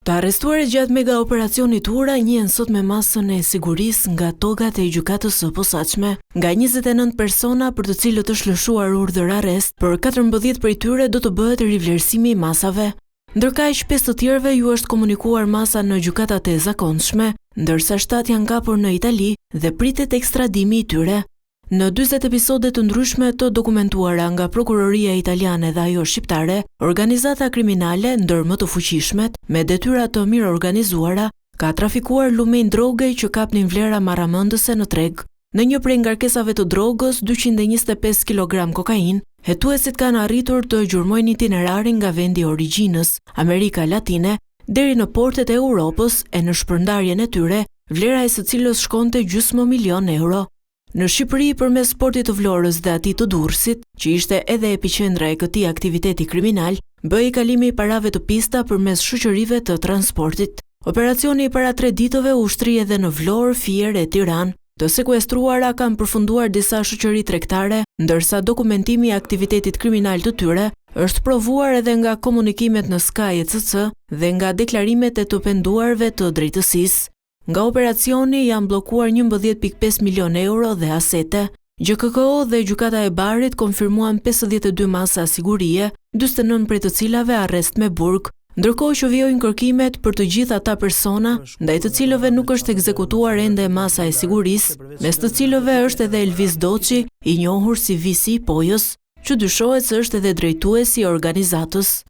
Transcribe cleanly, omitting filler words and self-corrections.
Të arrestuarit gjatë mega operacionit Ura njihen sot me masën e sigurisë nga togat e gjykatës së posaçme. Nga 29 persona për të cilët është lëshuar urdhër arrest, për 14 prej tyre do të bëhet rivlerësimi i masave. Ndërkaq 5 të tjerëve ju është komunikuar masa në gjykatat e zakonshme, ndërsa 7 janë kapur në Itali dhe pritet ekstradimi i tyre. Në 40 episode të ndryshme të dokumentuara nga prokuroria italiane dhe ajo shqiptare, organizata kriminale, ndër më të fuqishmet, me detyra të mirë organizuara, ka trafikuar lumenj droge që kapnin vlera marramëndëse në treg. Në një prej ngarkesave të drogës, 225 kg kokain, hetuesit kanë arritur të gjurmojnë itinerarin nga vendi origjinës, Amerika Latine, deri në portet e Europës e në shpërndarjen e tyre, vlera e së cilës shkonte gjysmë milion euro. Në Shqipëri, përmes portit të Vlorës dhe atij të Durrësit, që ishte edhe epiqendra e këtij aktiviteti kriminal, bëhej kalimi i parave të pista përmes shoqërive të transportit. Operacioni i para 3 ditëve u shtri edhe në Vlorë, Fier e Tiranë. Të sekuestruara kanë përfunduar disa shoqëri tregtare, ndërsa dokumentimi i aktivitetit kriminal të tyre është provuar edhe nga komunikimet në Sky ECC dhe nga deklarimet e të penduarve të drejtësisë. Nga operacioni janë blokuar 11.5 milion euro dhe asete. GKKO dhe Gjykata e Barit konfirmuan 52 masa sigurie, 49 prej të cilave arrest me burg, ndërkohë që vijojnë kërkimet për të gjithë ata persona ndaj të cilëve nuk është ekzekutuar ende masa e sigurisë, mes të cilëve është edhe Elvis Doçi, i njohur si Visi i Pojës, që dyshohet se është edhe drejtuesi i organizatës.